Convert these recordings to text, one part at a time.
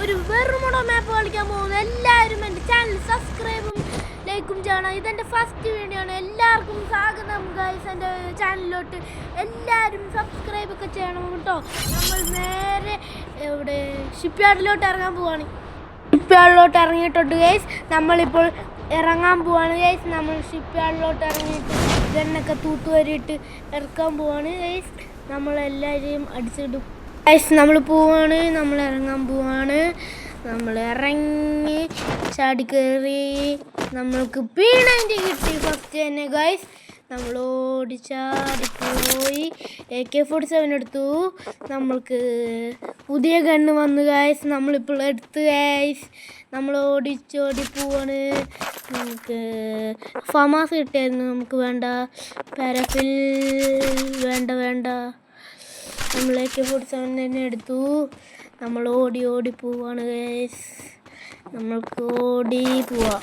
ഒരു വെറുമുട മാപ്പ് കളിക്കാൻ പോകുന്നു. എല്ലാവരും എൻ്റെ ചാനൽ സബ്സ്ക്രൈബും ലൈക്കും ചെയ്യണം. ഇതെൻ്റെ ഫസ്റ്റ് വീഡിയോ ആണ്. എല്ലാവർക്കും സ്വാഗതം ഗൈസ് എൻ്റെ ചാനലിലോട്ട്. എല്ലാവരും സബ്സ്ക്രൈബ് ഒക്കെ ചെയ്യണം കേട്ടോ. നമ്മൾ നേരെ ഇവിടെ ഷിപ്പ് യാർഡിലോട്ട് ഇറങ്ങാൻ പോവാണ്. ഷിപ്പ് യാർഡിലോട്ട് ഇറങ്ങിയിട്ടുണ്ട് ഗൈസ്. നമ്മളിപ്പോൾ ഇറങ്ങാൻ പോവാണ് ഗൈസ്. നമ്മൾ ഷിപ്പ് യാർഡിലോട്ട് ഇറങ്ങിയിട്ട് ഗണ്ണൊക്കെ തൂത്തുവരിയിട്ട് ഇറക്കാൻ പോവാണ് ഗൈസ്. നമ്മളെല്ലാവരെയും അടിച്ചിടും ഗൈസ്. നമ്മൾ പോവാണ്, നമ്മൾ ഇറങ്ങാൻ പോവാണ്. നമ്മൾ ഇറങ്ങി ചാടി കയറി നമ്മൾക്ക് P90 കിട്ടി ഫസ്റ്റ് തന്നെ ഗൈസ്. നമ്മൾ ഓടിച്ചാടിപ്പോയി AK-47 എടുത്തു. നമ്മൾക്ക് പുതിയ ഗണ്ണ് വന്നു ഗൈസ്. നമ്മളിപ്പോൾ എടുത്തു ഗൈസ്. നമ്മൾ ഓടിച്ചോടി പോവാണ്. നമുക്ക് ഫമാസ് കിട്ടിയായിരുന്നു. നമുക്ക് വേണ്ട, പാരഫിൽ വേണ്ട. നമ്മൾ AK-47 തന്നെ എടുത്തു. നമ്മൾ ഓടി പോവാണ് ഗൈസ്. നമ്മൾക്ക് ഓടി പോവാം.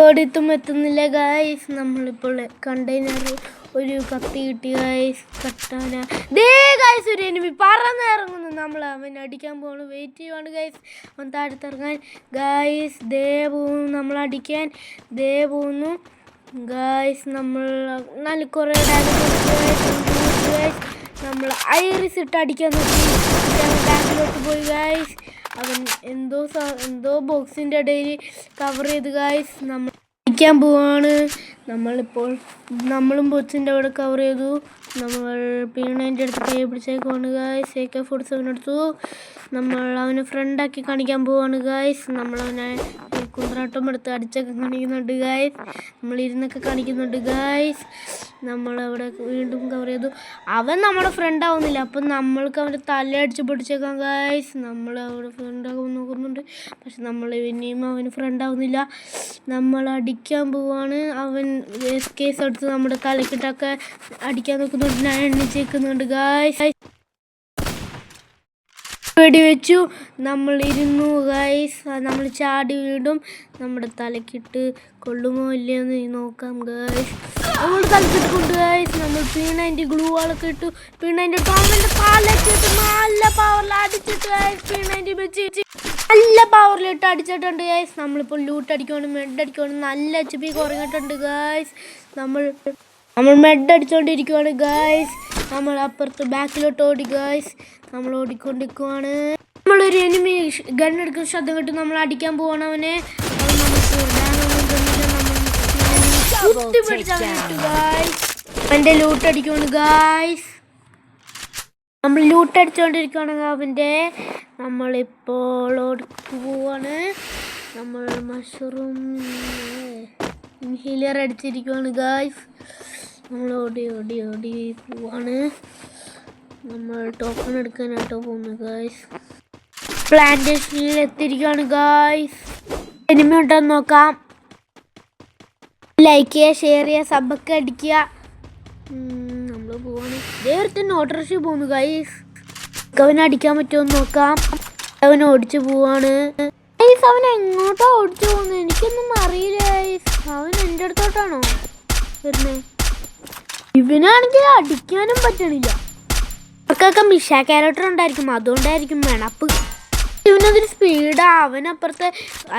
ഓടിത്തും എത്തുന്നില്ല ഗൈസ്. നമ്മളിപ്പോൾ കണ്ടെയ്നർ ഒരു കത്തി കിട്ടി ഗൈസ്. കട്ടാന ദേ ഗൈസ്, ഒരു എനിമി പറന്നിറങ്ങുന്നു. നമ്മൾ അവൻ അടിക്കാൻ പോവാണ്. വെയിറ്റ് ചെയ്യുവാണ് ഗൈസ്. അവൻ താഴത്തിറങ്ങാൻ ഗൈസ്. ദേ പോകുന്നു നമ്മൾ അടിക്കാൻ. ദേ പോകുന്നു ഗൈസ്. നമ്മൾ നല്ല കുറേ ഗൈസ്. നമ്മൾ ഐറിസ് ഇട്ട് അടിക്കാൻ നോക്കി. ബാക്കിലോട്ട് പോയി ഗൈസ്. അവൻ എന്തോ ബോക്സിൻ്റെ ഇടയിൽ കവർ ചെയ്ത് ഗൈസ്. നമ്മൾ അടിക്കാൻ പോവാണ്. നമ്മളും ബോക്സിൻ്റെ അവിടെ കവർ ചെയ്തു. നമ്മൾ P90 എടുത്ത് കൈ പിടിച്ചേക്കുവാണ് ഗൈസ്. AK-47 എടുത്തു. നമ്മൾ അവനെ ഫ്രണ്ടാക്കി കാണിക്കാൻ പോവാണ് ഗൈസ്. നമ്മളവനെ കുന്ത്രാട്ടം എടുത്ത് അടിച്ചൊക്കെ കാണിക്കുന്നുണ്ട് ഗൈസ്. നമ്മളിരുന്നൊക്കെ കാണിക്കുന്നുണ്ട് ഗൈസ്. നമ്മളവിടെ വീണ്ടും കവർ ചെയ്തു. അവൻ നമ്മുടെ ഫ്രണ്ട് ആവുന്നില്ല. അപ്പം നമ്മൾക്ക് അവൻ്റെ തലയടിച്ച് പിടിച്ചേക്കാം ഗൈസ്. നമ്മൾ അവിടെ ഫ്രണ്ടാകുമ്പോൾ നോക്കുന്നുണ്ട്. പക്ഷെ നമ്മൾ ഇനിയും അവന് ഫ്രണ്ട് ആവുന്നില്ല. നമ്മൾ അടിക്കാൻ പോവാണ്. അവൻ കേസ് എടുത്ത് നമ്മുടെ തലക്കിട്ടൊക്കെ അടിക്കാൻ നോക്കുന്നുണ്ട്. ഞാൻ എണ്ണിച്ചേക്കുന്നുണ്ട് ഗൈസ്. വെടിവെച്ചു. നമ്മൾ ഇരുന്നു ഗൈസ്. നമ്മൾ ചാടി വീണ്ടും നമ്മുടെ തലക്കിട്ട് കൊള്ളുമോ ഇല്ലയെന്ന് നോക്കാം ഗൈസ്. നമ്മൾ തലക്കിട്ട് കൊണ്ട് ഗൈസ്. നമ്മൾ P90 ഗ്ലൂ ആളൊക്കെ ഇട്ടു. P90 ടോമിൻ്റെ തലക്കിട്ട് നല്ല പവറിൽ അടിച്ചിട്ട് ഗൈസ്. P90 വെച്ച് നല്ല പവറിലിട്ട് അടിച്ചിട്ടുണ്ട് ഗൈസ്. നമ്മളിപ്പോൾ ലൂട്ട് അടിക്കുവാണ്, മെഡ് അടിക്കുവാണ്. നല്ല HP കുറഞ്ഞിട്ടുണ്ട് ഗൈസ്. നമ്മൾ മെഡ് അടിച്ചുകൊണ്ടിരിക്കുവാണ് ഗൈസ്. നമ്മൾ അപ്പുറത്ത് ബാക്കിലോട്ട് ഓടി ഗൈസ്. നമ്മൾ ഓടിക്കൊണ്ടിരിക്കുവാണ്. നമ്മളൊരു എനിമി ഗണ്ണെടുക്കുന്ന ശബ്ദം കേട്ട് നമ്മൾ അടിക്കാൻ പോവാണ് അവനെ. അവൻ്റെ ലൂട്ട് അടിക്കുവാണ് ഗൈസ്. നമ്മൾ ലൂട്ട് അടിച്ചുകൊണ്ടിരിക്കുവാണ് അവൻ്റെ. നമ്മളിപ്പോൾ ഓടിപ്പോവാണ്. നമ്മൾ മഷ്റൂം ഹീലർ അടിച്ചിരിക്കുവാണ് ഗൈസ്. നമ്മൾ ഓടി പോവാണ്. നമ്മൾ ടോക്കൺ എടുക്കാനായിട്ടോ പോകുന്നു ഗൈസ്. പ്ലാന്റേഷനിൽ എത്തിയിരിക്കുകയാണ് ഗൈസ്. എനിമി ഉണ്ടെന്ന് നോക്കാം. ലൈക്ക് ചെയ്യുക, ഷെയർ ചെയ്യുക, സബൊക്കെ അടിക്കുക. നമ്മൾ പോവാണ്. നേരത്തെ ഓട്ടോറിക്ഷ പോകുന്നു ഗൈസ്. അവനെ അടിക്കാൻ പറ്റുമോ എന്ന് നോക്കാം. അവൻ ഓടിച്ചു പോവാണ് ഗൈസ്. അവൻ എങ്ങോട്ടാ ഓടിച്ചു പോകുന്നത് എനിക്കൊന്നും അറിയില്ല ഗൈസ്. അവൻ എൻ്റെ അടുത്തോട്ടാണോ വരുന്നത്? ഇവനാണെങ്കിൽ അടിക്കാനും പറ്റണില്ല. അവർക്കൊക്കെ മിഷ ക്യാരക്ടർ ഉണ്ടായിരിക്കും, അതുകൊണ്ടായിരിക്കും മെണപ്പ്. ഇവനതൊരു സ്പീഡാ. അവനപ്പുറത്തെ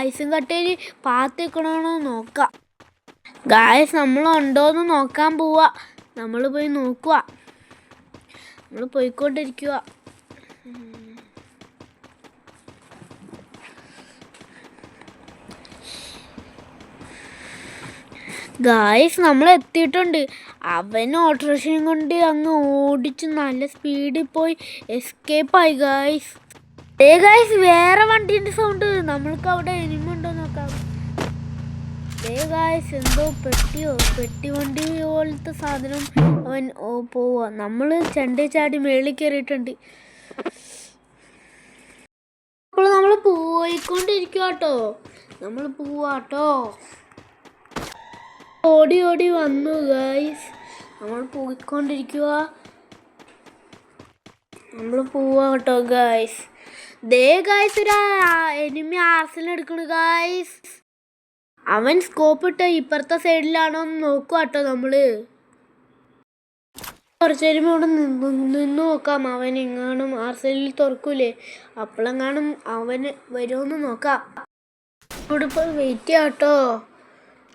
ഐസും കട്ടയിൽ പാത്ത് നിൽക്കണമെന്ന് നോക്കാം ഗായ്സ്. നമ്മളുണ്ടോയെന്ന് നോക്കാൻ പോവാ. നമ്മൾ പോയി നോക്കുക. നമ്മൾ പോയിക്കൊണ്ടിരിക്കുക. ഗായ്സ് നമ്മൾ എത്തിയിട്ടുണ്ട്. അവൻ ഓട്ടോറിക്ഷയും കൊണ്ട് അങ്ങ് ഓടിച്ച് നല്ല സ്പീഡിൽ പോയി എസ്കേപ്പായി ഗായ്സ്. ഗായ്സ് വേറെ വണ്ടീൻ്റെ സൗണ്ട്. നമ്മൾക്ക് അവിടെ എനിമി ഉണ്ടോ നോക്കാം. ഗായ്സ് എന്തോ പെട്ടി വണ്ടി പോലത്തെ സാധനം അവൻ പോവാ. നമ്മൾ ചെണ്ടി ചാടി മേളിൽ കയറിയിട്ടുണ്ട്. അപ്പോൾ നമ്മൾ പോയിക്കൊണ്ടിരിക്കുവാട്ടോ. നമ്മൾ പോവാട്ടോ. ഓടി വന്നു ഗൈസ്. നമ്മൾ പോയിക്കൊണ്ടിരിക്കുക. നമ്മൾ പോവാട്ടോ ഗൈസ്. ദേ ഗൈസ്, ഒരു എനിമി ആർസൽ എടുക്കണു ഗൈസ്. അവൻ സ്കോപ്പ് ഇട്ട് ഇപ്പുറത്തെ സൈഡിലാണോ എന്ന് നോക്കുക കേട്ടോ. നമ്മൾ കുറച്ച് കഴിയുമ്പോൾ ഇവിടെ നിന്ന് നോക്കാം. അവൻ എങ്ങാനും ആർസലിൽ തുറക്കൂലേ, അപ്പോഴെങ്ങാനും അവന് വരുമെന്ന് നോക്കാം. ഇവിടെ ഇപ്പോൾ വെയിറ്റ് ചെയ്യാം കേട്ടോ.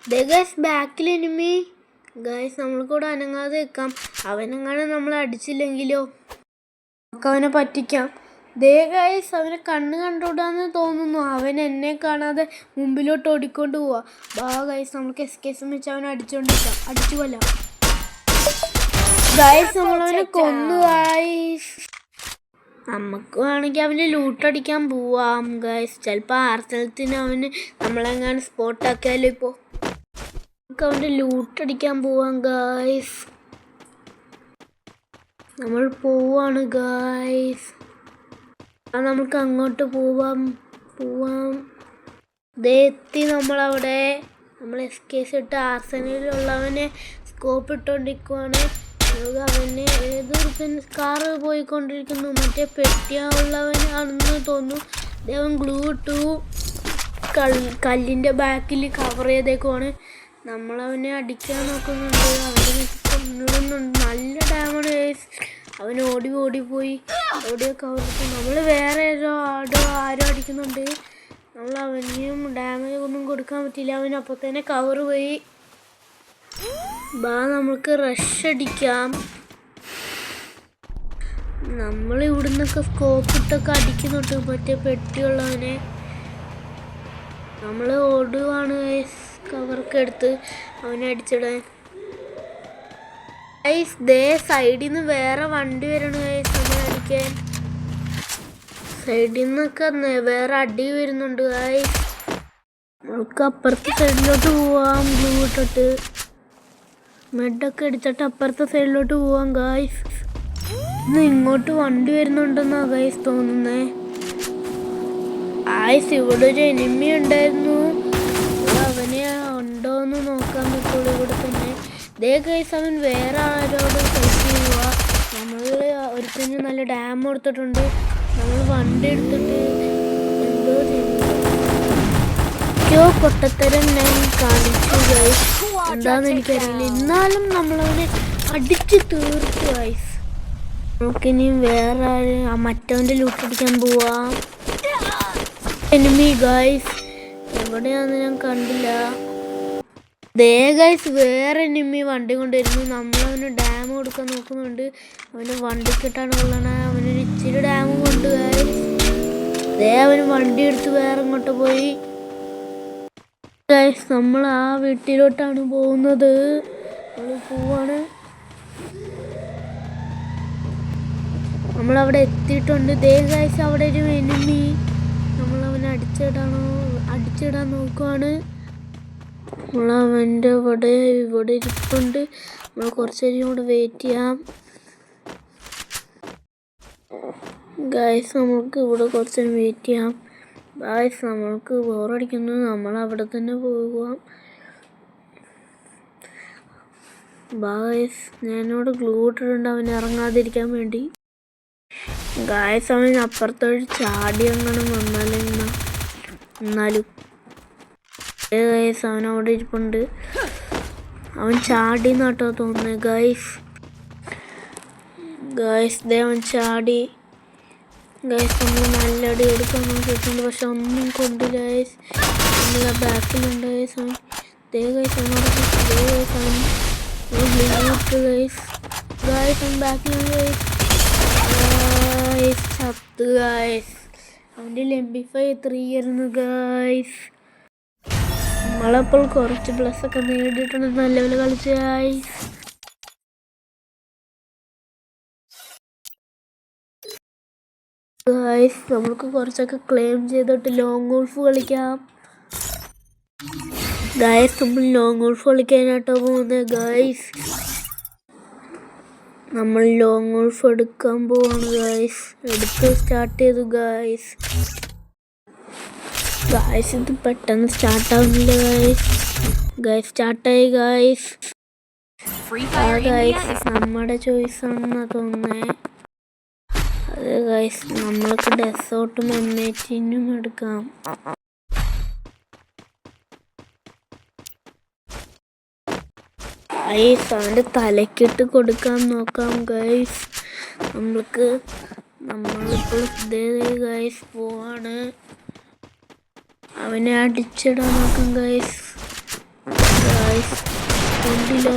ഗൈസ് ബാക്കിൽ എനിമി. ഗൈസ് നമ്മൾക്കൂടെ അനങ്ങാതെ നിൽക്കാം. അവനെങ്ങാനും നമ്മൾ അടിച്ചില്ലെങ്കിലോ, നമുക്ക് അവനെ പറ്റിക്കാം. ഗൈസ് അവനെ കണ്ണ് കണ്ടുകൂടാന്ന് തോന്നുന്നു. അവൻ എന്നെ കാണാതെ മുമ്പിലോട്ട് ഓടിക്കൊണ്ട് പോവാ. ഗൈസ് നമുക്ക് എസ്കേസും വെച്ച് അവനെ അടിച്ചോണ്ടിരിക്കാം. അടിച്ചു കൊല്ലാം. ഗൈസ് നമ്മളവനെ കൊന്നു. ഗൈസ് നമുക്ക് വേണമെങ്കിൽ അവന് ലൂട്ടടിക്കാൻ പോവാം. ഗൈസ് ചിലപ്പോൾ ആർസലത്തിന് അവന് നമ്മളെങ്ങാനും സ്പോട്ടാക്കിയാലോ. ഇപ്പോൾ നമുക്ക് അവൻ്റെ ലൂട്ടടിക്കാൻ പോവാം. ഗൈസ് നമ്മൾ പോവാണ്. ഗൈസ് നമുക്ക് അങ്ങോട്ട് പോവാം. എത്തി നമ്മളവിടെ. നമ്മൾ എസ്കേസ് ഇട്ട് ആർസനലിലുള്ളവനെ സ്കോപ്പ് ഇട്ടുകൊണ്ടിരിക്കുവാണ്. അവന് ഏതൊരു കാറ് പോയിക്കൊണ്ടിരിക്കുന്നു. മറ്റേ പെട്ടിയുള്ളവനാണെന്ന് തോന്നുന്നു. അവൻ ഗ്ലൂ ഇട്ടു കല്ലിൻ്റെ ബാക്കിൽ കവർ ചെയ്തേക്കുവാണ്. നമ്മളവനെ അടിക്കാൻ നോക്കുന്നുണ്ട്. അവനെ കൊന്നിടുന്നുണ്ട്. നല്ല ഡാമാണ്. അവൻ ഓടിപ്പോയി. കവർ നമ്മൾ വേറെ ആരോ അടിക്കുന്നുണ്ട്. നമ്മൾ അവനെയും ഡാമേജ് ഒന്നും കൊടുക്കാൻ പറ്റില്ല. അവൻ അപ്പോൾ തന്നെ കവർ പോയി. നമുക്ക് റഷ് അടിക്കാം. നമ്മൾ ഇവിടുന്നൊക്കെ സ്കോപ്പ് ഇട്ടൊക്കെ അടിക്കുന്നുണ്ട് മറ്റേ പെട്ടിയുള്ളവനെ. നമ്മൾ ഓടുവാണ് കവറൊക്കെ എടുത്ത് അവനെ അടിച്ചിടാൻ. സൈഡിൽ നിന്ന് വേറെ വണ്ടി വരണു അവനെ അടിക്കാൻ. സൈഡിൽ നിന്നൊക്കെ വേറെ അടി വരുന്നുണ്ട്. നമുക്ക് അപ്പുറത്തെ സൈഡിലോട്ട് പോവാം. ബ്ലൂ ഇട്ടിട്ട് മെഡൊക്കെ അടിച്ചിട്ട് അപ്പുറത്തെ സൈഡിലോട്ട് പോവാം. ഗായ്സ് ഇങ്ങോട്ട് വണ്ടി വരുന്നുണ്ടെന്നാ ഗായ്സ് തോന്നുന്നേ. ഇവിടെ ഒരു എനിമി ഉണ്ടായിരുന്നു. അവനെ ഉണ്ടോയെന്ന് നോക്കാൻ പറ്റുള്ളൂ ഇവിടെ തന്നെ. ഗായ്സ് അവൻ വേറെ ആരോട് ഫൈറ്റ് ചെയ്യുക. നമ്മൾ ഒരുത്തിന് നല്ല ഡാം കൊടുത്തിട്ടുണ്ട്. നമ്മൾ വണ്ടി എടുത്തിട്ട് എന്തോ പൊട്ടത്തരം ഞാൻ കാണിച്ചു. ഗൈസ് എന്താന്ന് എനിക്കറിയില്ല. എന്നാലും നമ്മളവനെ അടിച്ച് തീർത്തു. ഗൈസ് നമുക്കിനിയും വേറെ മറ്റവൻ്റെ ലൂട്ടടിക്കാൻ പോവാം. എനിമി ഗൈസ് എവിടെയാന്ന് ഞാൻ കണ്ടില്ല. ഗൈസ് വേറെ എനിമി വണ്ടി കൊണ്ടുവരുന്നു. നമ്മളവന് ഡാം കൊടുക്കാൻ നോക്കുന്നുണ്ട്. അവന് വണ്ടിക്കിട്ടാണ് കൊള്ളണേ. അവനൊരു ഇച്ചിരി ഡാം കൊണ്ട് അവന് വണ്ടി എടുത്ത് വേറെ ഇങ്ങോട്ട് പോയി. ഗൈസ് നമ്മൾ ആ വീട്ടിലോട്ടാണ് പോകുന്നത്. പോവാണ്. നമ്മളവിടെ എത്തിയിട്ടുണ്ട്. ഗൈസ് അവിടെ ഒരു എനിമി. നമ്മളവനെ അടിച്ചിടാൻ നോക്കുവാണ്. നമ്മളവൻ്റെ ഇവിടെ ഇരിപ്പുണ്ട്. നമ്മൾ കുറച്ച് നേരം കൂടെ വെയിറ്റ് ചെയ്യാം. ഗൈസ് നമുക്ക് ഇവിടെ കുറച്ച് നേരം വെയിറ്റ് ചെയ്യാം. ഗൈസ് നമ്മൾക്ക് ബോറടിക്കുന്നു. നമ്മൾ അവിടെ തന്നെ പോകാം. ഗൈസ് ഞാനിവിടെ ഗ്ലൂ ഇട്ടിട്ടുണ്ട് അവൻ ഇറങ്ങാതിരിക്കാൻ വേണ്ടി. ഗൈസ് അവൻ അപ്പുറത്തോട്ട് ചാടി അങ്ങനെ എന്നാലും ഗൈസ് അവൻ അവിടെ ഇരിപ്പുണ്ട്. അവൻ ചാടി എന്നാട്ടോ തോന്നുന്നത്. ഗൈസ് അവൻ ചാടി. ഗൈസ് നമ്മൾ നല്ല അടി എടുക്കാൻ നോക്കിയിട്ടുണ്ട്. പക്ഷെ ഒന്നും കൊണ്ട്. ഗൈസ് നമ്മളെ ബാക്കിലുണ്ട്. ഗൈസ് ബാക്കിലുണ്ട്. ചത്ത്. ഗൈസ് അവൻ്റെ എംപി5 3 ആയിരുന്നു. ഗൈസ് നമ്മളപ്പോൾ കുറച്ച് പ്ലസ് ഒക്കെ നേടിയിട്ടുണ്ട്. നല്ല പോലെ കളിച്ച്. ഗൈസ് നമുക്ക് കുറച്ചൊക്കെ ക്ലെയിം ചെയ്തിട്ട് ലോങ് ഗോൾഫ് കളിക്കാം. ഗൈസ് നമ്മൾ ലോങ് ഗോൾഫ് കളിക്കാനായിട്ടോ പോകുന്നത്. ഗൈസ് നമ്മൾ ലോങ് ഗോൾഫ് എടുക്കാൻ പോവാണ്. ഗൈസ് എടുത്ത് സ്റ്റാർട്ട് ചെയ്തു. ഗൈസ് ഇത് പെട്ടെന്ന് സ്റ്റാർട്ടാവുന്നില്ല. ഗൈസ് സ്റ്റാർട്ടായി. ഗൈസ് നമ്മുടെ ചോയ്സ് ആണെന്നാ തോന്നുന്നേ. അത് ഗൈസ് നമ്മൾക്ക് ഡെസോർട്ടും M18 എടുക്കാം. ഗൈസ് അവൻ്റെ തലക്കിട്ട് കൊടുക്കാൻ നോക്കാം ഗൈസ്. നമ്മളിപ്പോൾ ഗൈസ് പോവാണ്. അവനെ അടിച്ചിടാൻ നോക്കാം ഗൈസ്. കൊണ്ടില്ല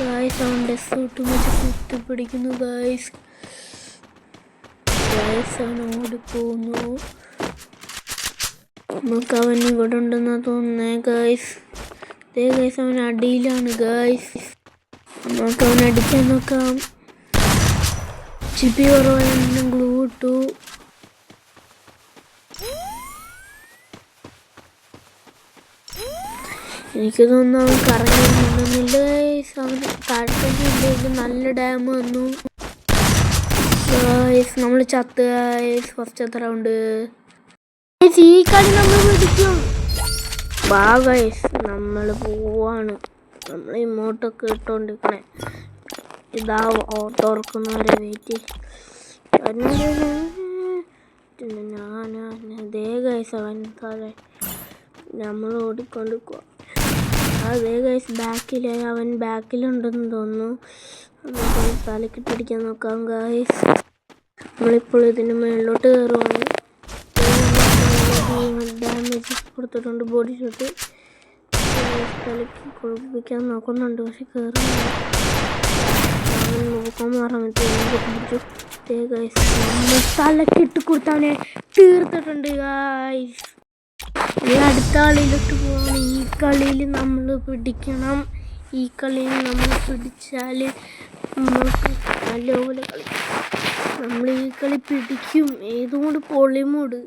ഗൈസ്. അവൻ്റെ സൂട്ട് വെച്ച് കുത്തിപ്പിടിക്കുന്നു ഗൈസ്. അവൻ ഓടിപ്പോകുന്നു. നമുക്ക് അവൻ ഇവിടെ ഉണ്ടെന്നാ തോന്നുന്നേ ഗൈസ്. ഗൈസ് അവൻ അടിയിലാണ് ഗൈസ്. നമുക്ക് അവൻ അടിക്കാൻ നോക്കാം. ചിപ്പി കുറവാണ്. ഗ്ലൂ ഇട്ടു. എനിക്ക് തോന്നുന്നു അവൻ കറങ്ങില്ല ഗൈസ്. അവൻ താഴത്തേക്ക് നല്ല ഡാം വന്നു ഗൈസ്. നമ്മൾ ചത്ത് ഗൈസ്. ഫസ്റ്റത്തെ റൗണ്ട്. ഈ കളി നമ്മൾ പിടിക്കും. വാ ഗൈസ് നമ്മൾ പോവാണ്. നമ്മൾ ഇമോട്ടൊക്കെ ഇട്ടോണ്ടിരിക്കണേ. ഇതാ തുറക്കുന്നവരെ വെയിറ്റ്. ദേ ഗൈസ് അവൻ താഴെ. നമ്മൾ ഓടിക്കൊണ്ടിരിക്കുക. അതേ ഗൈസ് അവൻ ബാക്കിലുണ്ടെന്ന് തോന്നുന്നു. നമുക്ക് തലക്കിട്ടടിക്കാൻ നോക്കാം ഗൈസ്. നമ്മളിപ്പോൾ ഇതിന് മേളിലോട്ട് കയറുവാണ്. ഡാമേജ് കൊടുത്തിട്ടുണ്ട്. ബോഡി ഷോട്ട് തലക്ക് കുഴപ്പിക്കാൻ നോക്കുന്നുണ്ട്. പക്ഷെ കയറുന്നില്ല. നോക്കാൻ മാറാൻ പറ്റും. തലക്കിട്ട് കൊടുത്തവനെ തീർത്തിട്ടുണ്ട് ഗൈസ്. അടുത്ത കളിയിലോട്ട് പോവാണ്. ഈ കളിയിൽ നമ്മൾ പിടിക്കണം. ഈ കളിയിൽ നമ്മൾ പിടിച്ചാൽ നമ്മൾക്ക് നല്ലപോലെ കളിക്കും. നമ്മൾ ഈ കളി പിടിക്കും. ഏതുകൊണ്ട് പൊളിമൂട്.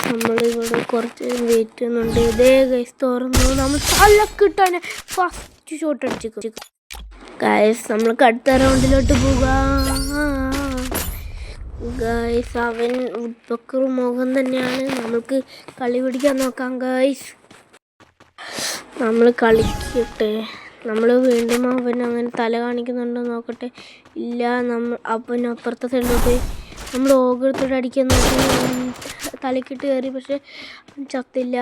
നമ്മളിവിടെ കുറച്ച് വെയിറ്റ് ചെയ്യുന്നുണ്ട്. ഇതേ ഗൈസ് തുറന്നു. നമ്മൾ തലക്കിട്ടാണ് ഫസ്റ്റ് ഷോട്ട് അടിച്ചു ഗൈസ്. നമ്മൾക്ക് അടുത്ത റൗണ്ടിലോട്ട് പോകാം ഗൈസ്. അവൻ ഉഡ്ബക്കർ മുഖം തന്നെയാണ്. നമ്മൾക്ക് കളി പിടിക്കാൻ നോക്കാം ഗൈസ്. നമ്മൾ കളിക്കട്ടെ. നമ്മൾ വീണ്ടും അവൻ അങ്ങനെ തല കാണിക്കുന്നുണ്ടോ നോക്കട്ടെ. ഇല്ല. അവൻ അപ്പുറത്തെ സൈഡിലോട്ട് പോയി. നമ്മൾ ഓകത്തോടെ അടിക്കാൻ നോക്കി. തലക്കിട്ട് കയറി. പക്ഷെ ചത്തില്ല.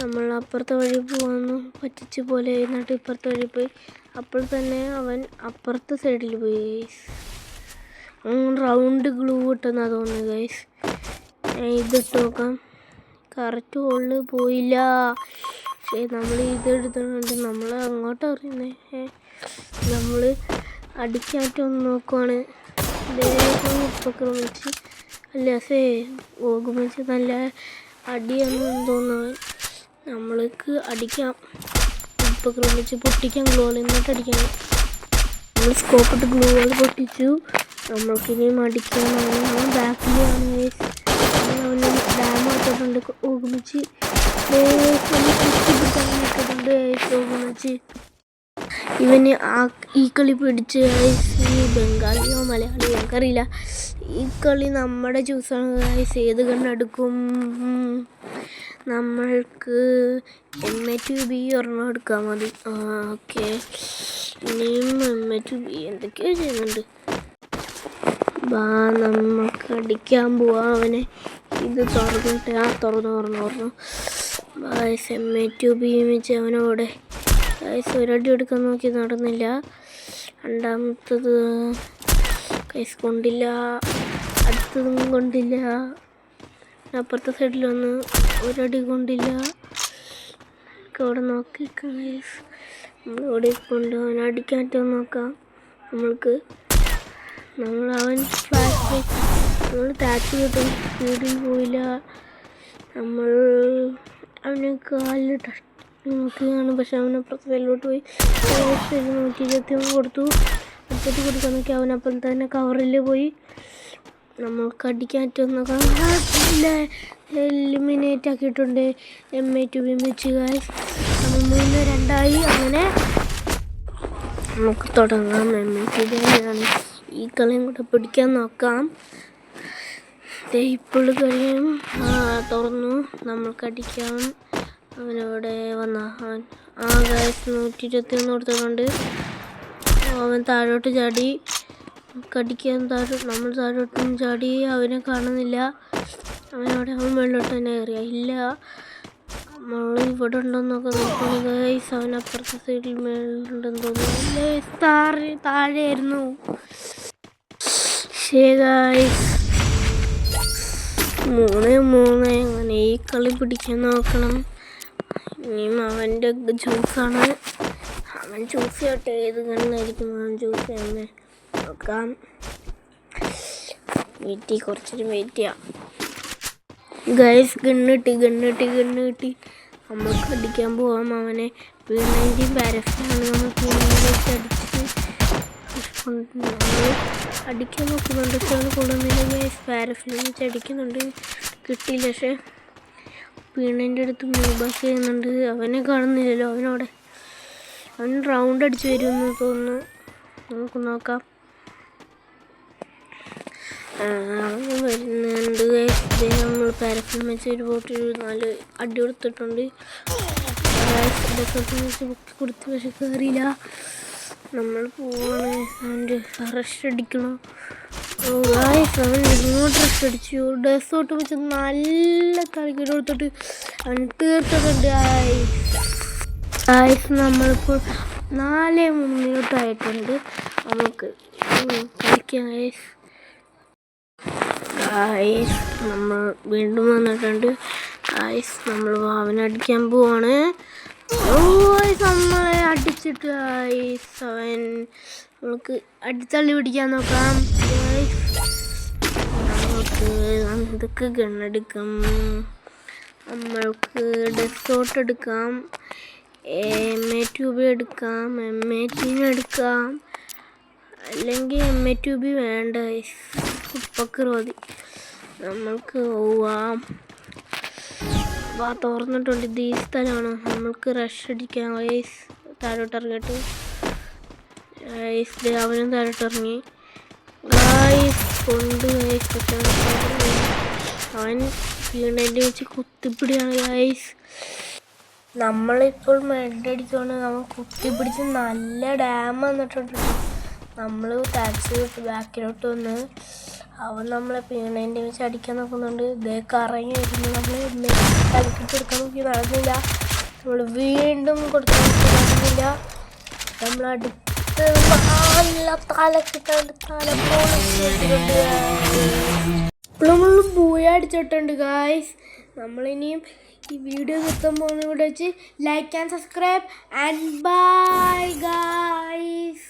നമ്മൾ അപ്പുറത്തെ വഴി പോകാമെന്ന് പറ്റിച്ച് പോലെ എന്നിട്ട് ഇപ്പുറത്തെ വഴി പോയി. അപ്പോൾ തന്നെ അവൻ അപ്പുറത്തെ സൈഡിൽ പോയി ഗൈസ്. റൗണ്ട് ഗ്ലൂ ഇട്ടെന്നാ തോന്നുന്നു ഗൈസ്. ഇതിട്ട് നോക്കാം. കറക്റ്റ് ഹോളിൽ പോയില്ല. പക്ഷേ നമ്മൾ ഇതെടുത്തുകൊണ്ട് നമ്മൾ അങ്ങോട്ട് അറിയുന്നേ. നമ്മൾ അടിക്കാൻ പറ്റുമെന്ന് നോക്കുവാണ്. ഉപക്രമിച്ച് അല്ല ഓകുമിച്ച് നല്ല അടിയാണെന്ന് തോന്നുന്നു. നമ്മൾക്ക് അടിക്കാം. ഉപക്രമിച്ച് പൊട്ടിക്കാം. ഗ്ലൂകൾ എന്നിട്ട് അടിക്കണം. നമ്മൾ സ്കോപ്പിട്ട് ഗ്ലൂകൾ പൊട്ടിച്ചു. നമ്മൾക്കിനിയും അടിക്കാൻ. അവൻ ബാക്കിലാണ്. അവന് ഡാം ആക്കിയിട്ടുണ്ട്. ഓകുമിച്ച് ഓകുമിച്ച് ഇവന് ഈ കളി പിടിച്ച് ഈ ബംഗാളിയോ മലയാളിയോ എനിക്കറിയില്ല. ഈ കളി നമ്മുടെ ചൂസാണ് ഗൈസ്. ഏത് കണ്ടെടുക്കും? നമ്മൾക്ക് MA2B ഒരെണ്ണം എടുക്കാൻ മതി. ഓക്കെ. ഇനിയും MA2B എന്തൊക്കെയോ ചെയ്യുന്നുണ്ട്. നമുക്ക് അടിക്കാൻ പോവാം അവനെ. ഇത് തുറന്നിട്ട് തുറന്നു ഗൈസ്. MA2B വെച്ച് അവനോടെ ഗൈസ് ഒരടി എടുക്കാൻ നോക്കി നടന്നില്ല. രണ്ടാമത്തത് ഗൈസ് കൊണ്ടില്ല. അടുത്തതും കൊണ്ടില്ല. അപ്പുറത്തെ സൈഡിലൊന്ന് ഒരടി കൊണ്ടില്ല. അവിടെ നോക്കി ഗൈസ്. നമ്മളിവിടെ കൊണ്ട് അവനെ അടിക്കാൻ പറ്റുമോ നോക്കാം. അവൻ നമ്മൾ ടാച്ച് കിട്ടും. സ്പീഡിൽ പോയില്ല. നമ്മൾ അവന് കാലിൽ നോക്കിയാണ്. പക്ഷെ അവനപ്പുറത്ത് വെല്ലോട്ട് പോയി 121 കൊടുത്തു. അടുത്തോട്ട് കൊടുക്കാൻ നോക്കി. അവനപ്പം തന്നെ കവറിൽ പോയി. നമ്മൾക്ക് അടിക്കാൻ പറ്റുമെന്ന് നോക്കാം. എലിമിനേറ്റ് ആക്കിയിട്ടുണ്ട് MA2B വെച്ച് ഗൈസ്. നമ്മൾ 3-2 അങ്ങനെ നമുക്ക് തുടങ്ങാം. MA2B ഈ കളിയും കൂടെ പിടിക്കാൻ നോക്കാം. ഇപ്പോൾ കളിയും തുറന്നു. നമ്മൾക്ക് അടിക്കാം. അവനവിടെ അവൻ ഗൈസ് 121 കൊടുത്തിട്ടുണ്ട്. അവൻ താഴോട്ട് ചാടി. കടിക്കാൻ നമ്മൾ താഴോട്ടും ചാടി. അവനെ കാണുന്നില്ല. അവൻ വെള്ളോട്ട് തന്നെ കയറിയ ഇല്ല. നമ്മൾ ഇവിടെ ഉണ്ടെന്നൊക്കെ നോക്കുന്നു ഗൈസ്. അവൻ അപ്പുറത്തെ സൈഡിൽ മേളിലുണ്ടെന്ന് തോന്നുന്നു. അല്ലേ താഴെയായിരുന്നു. ഗൈസ് 3-3 അങ്ങനെ ഈ കളി പിടിക്കാൻ നോക്കണം. ഇനിയും അവൻ്റെ ജ്യൂസാണ്. അവൻ ചൂസ് ചെയ്യട്ടെ ഏത് കണ്ണായിരിക്കും അവൻ ചൂസ് ചെയ്യുന്നത് നോക്കാം. കുറച്ചൊരു വെയിറ്റ് ചെയ്യാം ഗൈസ്. ഗണ്ണ് കിട്ടി. നമ്മൾക്ക് അടിക്കാൻ പോവാം അവനെ. P90 പാരഫിലാണ്. നമുക്ക് അടിക്കാൻ നോക്കുന്നുണ്ട്. കൊള്ളുന്നില്ല ഗൈസ്. പാരഫിൽ വെച്ച് അടിക്കുന്നുണ്ട്, കിട്ടിയില്ല. പക്ഷേ P90 അടുത്ത് മൂവ് ചെയ്യുന്നുണ്ട്. അവനെ കാണുന്നില്ലല്ലോ. അവൻ റൗണ്ട് അടിച്ച് വരുമെന്ന് തോന്നുന്നു. നമുക്ക് നോക്കാം. വരുന്നുണ്ട്. നമ്മൾ പാരഫിൽ വെച്ച് ഒരു ബോട്ട് 4 അടി കൊടുത്തിട്ടുണ്ട്. ബുക്കി കൊടുത്ത് പക്ഷെ കയറിയില്ല. നമ്മൾ പോവാണ്. അവൻ്റെ റഷ് അടിക്കണം. അവൻ ഇങ്ങോട്ട് റഷ് അടിച്ചു. ഡെസോട്ട് വെച്ച് നല്ല കളിക്കൽ കൊടുത്തിട്ട് അവൻ തീർത്തിട്ടുണ്ട്. നമ്മളിപ്പോൾ 4-3 മിനിറ്റായിട്ടുണ്ട്. നമുക്ക് കളിക്കാം നമ്മൾ വീണ്ടും വന്നിട്ടുണ്ട്. നമ്മൾ അവനടിക്കാൻ പോവാണ്. നമ്മളെ അടിച്ചിട്ട് അവൻ നമുക്ക് അടിത്തള്ളി പിടിക്കാൻ നോക്കാം. നമുക്ക് എന്തൊക്കെ ഗണ്ണെടുക്കാം. നമ്മൾക്ക് ഡെസോട്ട് എടുക്കാം, MA2B എടുക്കാം, M18 എടുക്കാം. അല്ലെങ്കിൽ MA2B വേണ്ട, ഉപ്പക്ക് മതി. നമ്മൾക്ക് പോവാം. തുറന്നിട്ടുണ്ട്. ഇത് ഈ സ്ഥലമാണ്. നമ്മൾക്ക് റഷ് അടിക്കാം. താഴോട്ട് ഇറങ്ങിയിട്ട് അവനും താഴോട്ട് ഇറങ്ങി. അവൻ P90 വെച്ച് കുത്തിപ്പിടിയാണ്. നമ്മളിപ്പോൾ മെഡടിച്ചുകൊണ്ട് നമ്മൾ കുത്തിപ്പിടിച്ച് നല്ല ഡാം വന്നിട്ടുണ്ട്. നമ്മൾ ടാക്സി വിട്ട് ബാക്കിലോട്ട് വന്ന് അവൻ നമ്മളെ P90 വെച്ച് അടിക്കാൻ നോക്കുന്നുണ്ട്. കറങ്ങി വരുന്നു. നമ്മൾ അടിക്കിട്ടെടുക്കാൻ നോക്കി നടന്നില്ല. നമ്മൾ വീണ്ടും കൊടുക്കാൻ നോക്കി നടന്നില്ല. നമ്മൾ അടുത്ത് നല്ല തലക്കിട്ടുണ്ട്. ഇപ്പോൾ നമ്മൾ ബൂയ അടിച്ചിട്ടുണ്ട് ഗായ്സ്. നമ്മളിനിയും ഈ വീഡിയോ നിർത്താൻ പോകുന്ന ഇവിടെ വെച്ച് like and subscribe and bye guys.